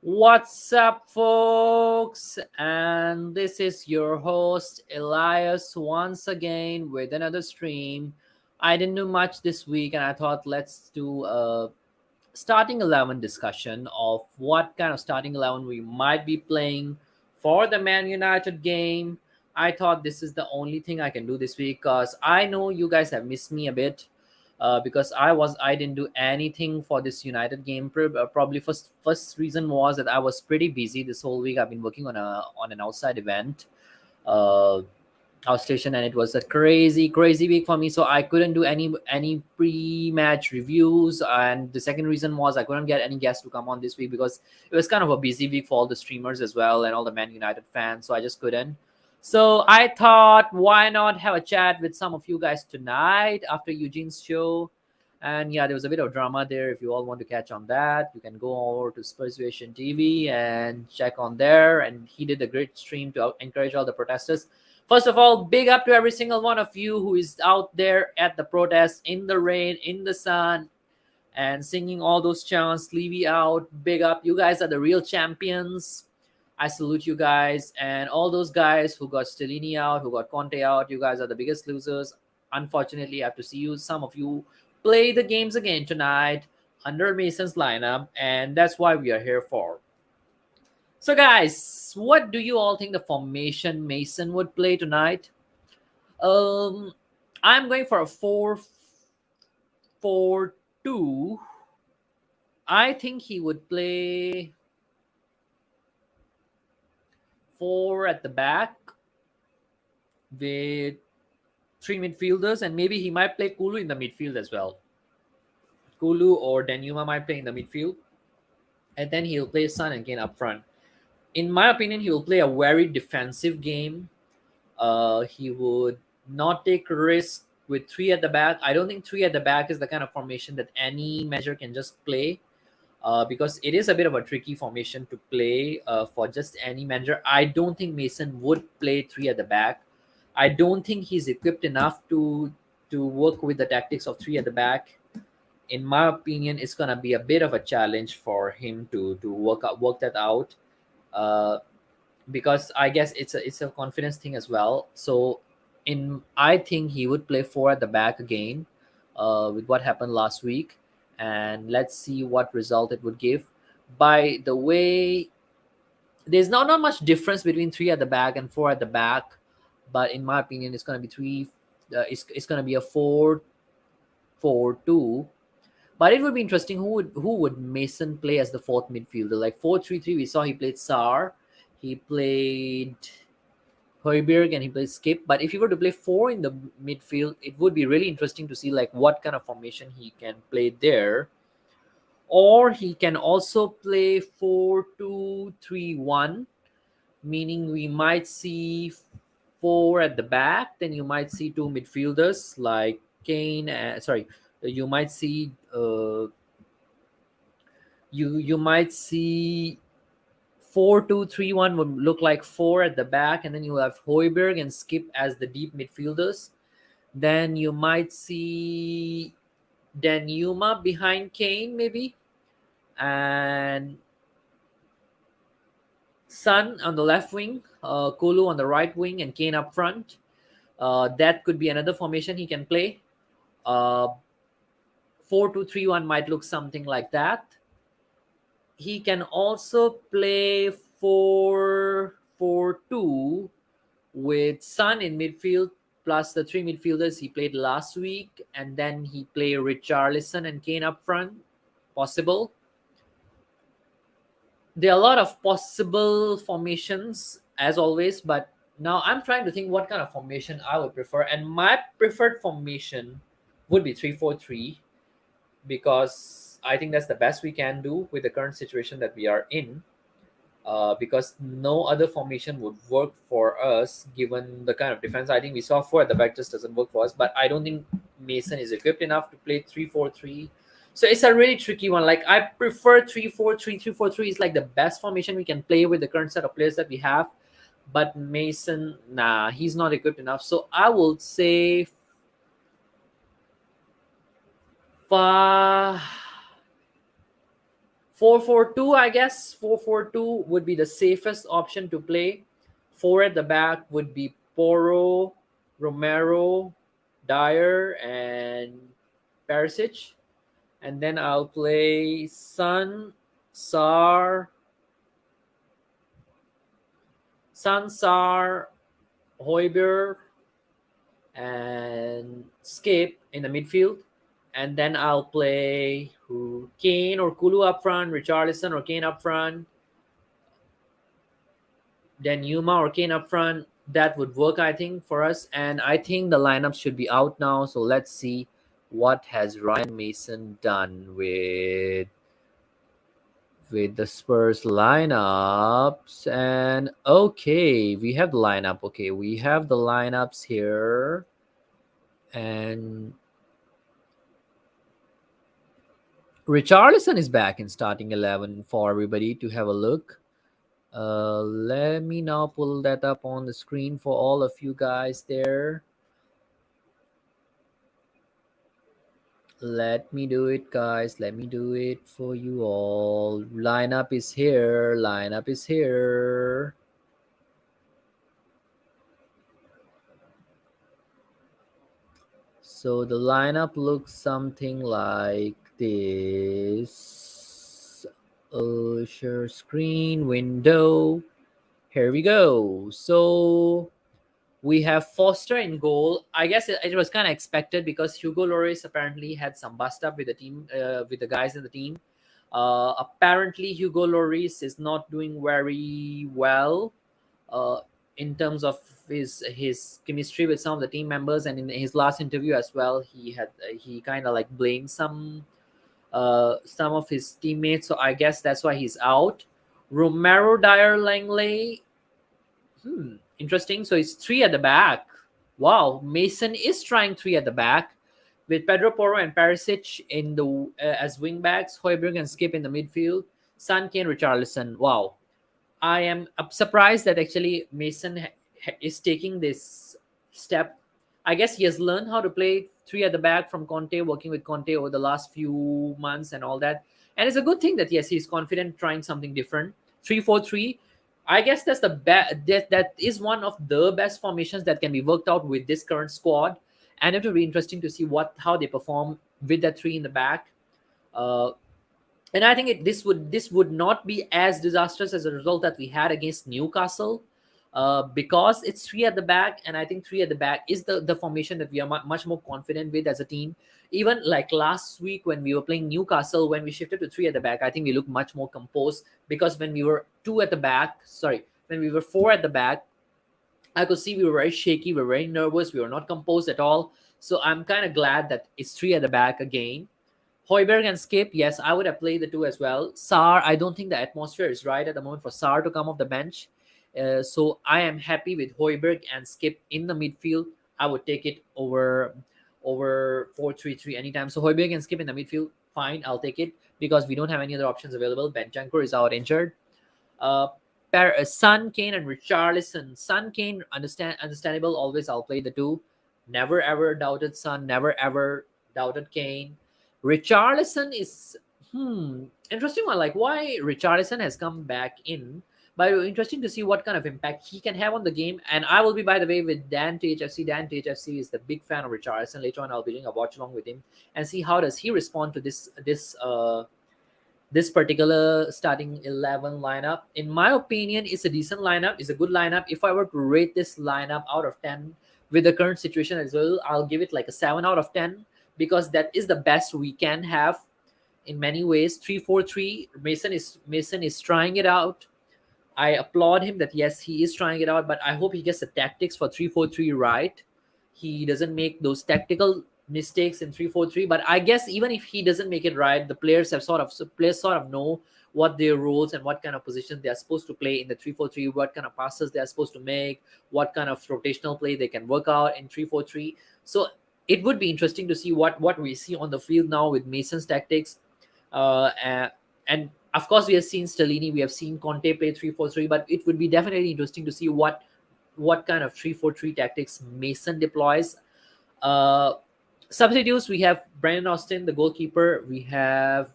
What's up, folks? And this is your host, Elias, once again with another stream. I didn't do much this week, and I thought let's do a starting 11 discussion of what kind of starting 11 we might be playing for the Man United game. I thought this is the only thing I can do this week because I know you guys have missed me a bit. Because I didn't do anything for this United game. Probably first reason was that I was pretty busy this whole week. I've been working on an outside event, uh, outstation, and it was a crazy week for me. So I couldn't do any pre-match reviews. And the second reason was I couldn't get any guests to come on this week because it was kind of a busy week for all the streamers as well and all the Man United fans. So I just couldn't. So I thought, why not have a chat with some of you guys tonight after Eugene's show? And yeah, there was a bit of drama there. If you all want to catch on that, you can go over to Persuasion TV and check on there. And he did a great stream to encourage all the protesters. First of all, big up to every single one of you who is out there at the protest in the rain, in the sun, and singing all those chants. Levy out, big up. You guys are the real champions. I salute you guys, and all those guys who got Stellini out, who got Conte out. You guys are the biggest losers. Unfortunately, I have to see you. Some of you play the games again tonight under Mason's lineup, and that's why we are here for. So, guys, what do you all think the formation Mason would play tonight? I'm going for a 4-4-2. I think he would play 4 at the back with 3 midfielders, and maybe he might play Kulu in the midfield as well. Kulu or Danjuma might play in the midfield, and then he'll play Son and Kane up front. In my opinion, he will play a very defensive game. He would not take risk with three at the back. I don't think three at the back is the kind of formation that any manager can just play, because it is a bit of a tricky formation to play for just any manager. I don't think Mason would play three at the back. I don't think he's equipped enough to work with the tactics of three at the back. In my opinion, it's gonna be a bit of a challenge for him to work that out. Uh, because I guess it's a confidence thing as well. So in I think he would play four at the back again, with what happened last week, and let's see what result it would give. By the way, there's not much difference between three at the back and four at the back, but in my opinion, it's gonna be three. It's gonna be a 4-4-2. But it would be interesting who would Mason play as the fourth midfielder, like 4-3-3. We saw he played Sar, he played Højbjerg, and he played Skip. But if he were to play four in the midfield, it would be really interesting to see like what kind of formation he can play there. Or he can also play 4-2-3-1, meaning we might see four at the back. Then you might see two midfielders like Kane. Sorry, you might see you might see 4-2-3-1 would look like four at the back, and then you have Højbjerg and Skip as the deep midfielders. Then you might see Danjuma behind Kane, maybe, and Son on the left wing, Kulu on the right wing, and Kane up front. That could be another formation he can play. Uh, 4-2-3-1 might look something like that. He can also play 4-4-2 with Son in midfield plus the three midfielders he played last week, and then he play Richarlison and Kane up front. Possible. There are a lot of possible formations as always, but now I'm trying to think what kind of formation I would prefer, and my preferred formation would be 3-4-3, because I think that's the best we can do with the current situation that we are in. Because no other formation would work for us given the kind of defense. I think we saw four at the back just doesn't work for us, but I don't think Mason is equipped enough to play 3-4-3. So it's a really tricky one. Like I prefer 3-4-3. 3-4-3 is like the best formation we can play with the current set of players that we have. But Mason, nah, he's not equipped enough. So I will say 4-4-2, I guess. 4-4-2 would be the safest option to play. Four at the back would be Poro, Romero, Dyer, and Perisic. And then I'll play Sar, Højbjerg, and Skip in the midfield. And then I'll play Kane or Kulu up front, Richarlison or Kane up front, then Yuma or Kane up front. That would work, I think, for us. And I think the lineup should be out now. So let's see what has Ryan Mason done with the Spurs lineups. And okay, we have the lineup. Okay, we have the lineups here. And Richarlison is back in starting 11 for everybody to have a look. Let me now pull that up on the screen for all of you guys there. Let me do it, guys. Let me do it for you all. Lineup is here. Lineup is here. So the lineup looks something like this. Share screen window. Here we go. So we have Foster in goal. I guess it was kind of expected because Hugo Lloris apparently had some bust up with the team, with the guys in the team. Apparently, Hugo Lloris is not doing very well uh, in terms of his chemistry with some of the team members. And in his last interview as well, he kind of like blamed some of his teammates. So I guess that's why he's out. Romero, Dyer, Langley. interesting. So it's three at the back. Wow, Mason is trying three at the back with Pedro Porro and Perisic in the as wing backs, Hoiberg and Skip in the midfield, Son, Kane, Richarlison. Wow, I am surprised that actually Mason is taking this step. I guess he has learned how to play three at the back from Conte, working with Conte over the last few months and all that. And it's a good thing that yes, he's confident trying something different. 3-4-3. I guess that's the that is one of the best formations that can be worked out with this current squad. And it will be interesting to see what how they perform with that three in the back. Uh, and I think this would not be as disastrous as a result that we had against Newcastle, because it's three at the back, and I think three at the back is the formation that we are much more confident with as a team. Even like last week when we were playing Newcastle, when we shifted to three at the back, I think we looked much more composed because when we were two at the back, sorry, when we were four at the back, I could see we were very shaky, we were very nervous, we were not composed at all. So I'm kind of glad that it's three at the back again. Hoiberg and Skip, yes, I would have played the two as well. Sar, I don't think the atmosphere is right at the moment for Sar to come off the bench. So I am happy with Hoiberg and Skip in the midfield. I would take it over 4-3-3 anytime. So Hoiberg and Skip in the midfield, fine, I'll take it because we don't have any other options available. Bentancur is out injured. Uh, Son, Kane, and Richarlison. Son, Kane, understandable. Always, I'll play the two. Never ever doubted Son. Never ever doubted Kane. Richarlison is interesting one. Like why Richarlison has come back in, but interesting to see what kind of impact he can have on the game. And I will be, by the way, with Dan THFC. Dan THFC is the big fan of Richarlison. Later on, I'll be doing a watch along with him and see how does he respond to this particular starting 11 lineup. In my opinion, it's a decent lineup, it's a good lineup. If I were to rate this lineup out of 10 with the current situation as well, I'll give it like a 7 out of 10 because that is the best we can have in many ways. 3-4-3. Mason is trying it out. I applaud him that yes, he is trying it out, but I hope he gets the tactics for 3-4-3 right. He doesn't make those tactical mistakes in 3-4-3. But I guess even if he doesn't make it right, the players sort of know what their roles and what kind of positions they are supposed to play in the 3-4-3, what kind of passes they are supposed to make, what kind of rotational play they can work out in 3-4-3. So it would be interesting to see what we see on the field now with Mason's tactics. And of course, we have seen Stellini, we have seen Conte play 3-4-3, but it would be definitely interesting to see what kind of 3-4-3 tactics Mason deploys. Uh, Substitutes, we have Brandon Austin, the goalkeeper. We have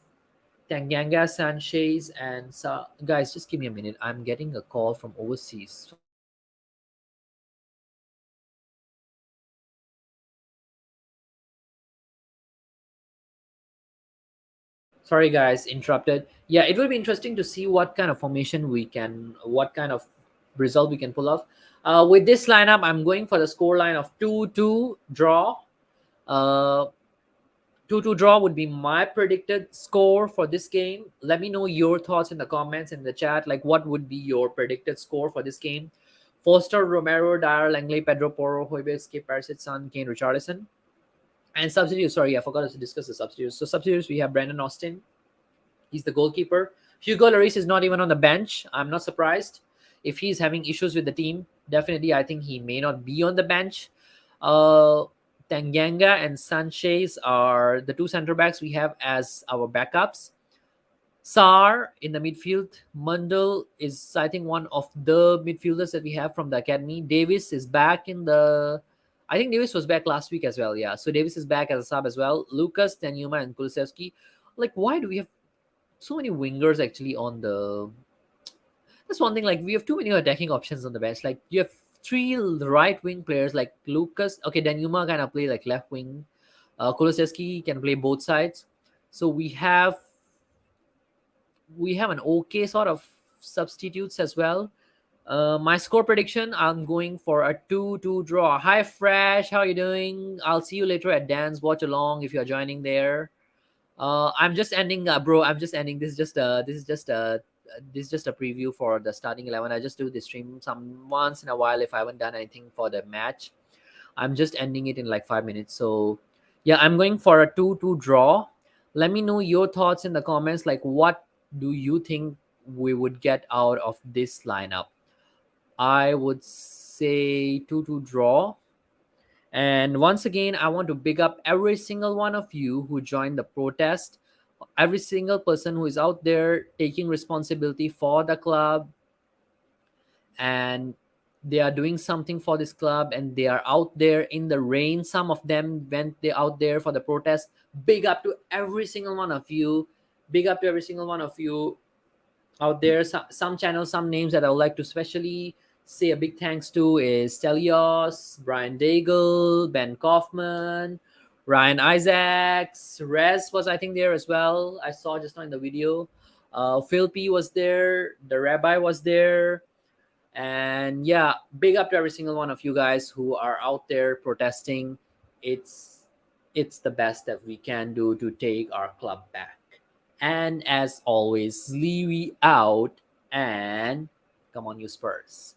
Tanganga, Sanchez, and guys, just give me a minute. I'm getting a call from overseas. Sorry, guys, interrupted. Yeah, it will be interesting to see what kind of formation what kind of result we can pull off. With this lineup, I'm going for the score line of 2-2 draw. Uh, 2-2 draw would be my predicted score for this game. Let me know your thoughts in the comments in the chat. Like, what would be your predicted score for this game? Foster, Romero, Dyer, Langley, Pedro Porro, Hoiberg, Skip, Parasite, Son, Kane, Richarlison. And substitutes, sorry, I forgot to discuss the substitutes. So substitutes, we have Brandon Austin. He's the goalkeeper. Hugo Lloris is not even on the bench. I'm not surprised. If he's having issues with the team, definitely I think he may not be on the bench. Uh, Tanganga and Sanchez are the two center backs we have as our backups. Sar in the midfield. Mundell is, I think, one of the midfielders that we have from the academy. Davis is back in the. I think Davis was back last week as well. Yeah, so Davis is back as a sub as well. Lucas, Danjuma, and Kulusevski. Like, why do we have so many wingers actually on the? That's one thing. Like, we have too many attacking options on the bench. Like, you have three right wing players like Lucas. Okay, Danjuma kind of play like left wing. Kulusevski can play both sides. So we have an okay sort of substitutes as well. My score prediction, I'm going for a 2-2 draw. Hi, Fresh. How are you doing? I'll see you later at Dan's Watch Along if you're joining there. I'm just ending, bro. I'm just ending. This is just a preview for the starting 11. I just do this stream some once in a while if I haven't done anything for the match. I'm just ending it in like 5 minutes. So yeah, I'm going for a 2-2 draw. Let me know your thoughts in the comments. Like, what do you think we would get out of this lineup? I would say say 2-2 draw. And once again, I want to big up every single one of you who joined the protest, every single person who is out there taking responsibility for the club, and they are doing something for this club, and they are out there in the rain. Some of them went they out there for the protest. Big up to every single one of you. Big up to every single one of you out there. Some channels, some names that I would like to especially say a big thanks to is Elias, Brian Daigle, Ben Kaufman, Ryan Isaacs, Rez was I think there as well. I saw just now in the video. Phil P was there, the Rabbi was there, and yeah, big up to every single one of you guys who are out there protesting. It's it's the best that we can do to take our club back. And as always, Leary out, and come on, you Spurs.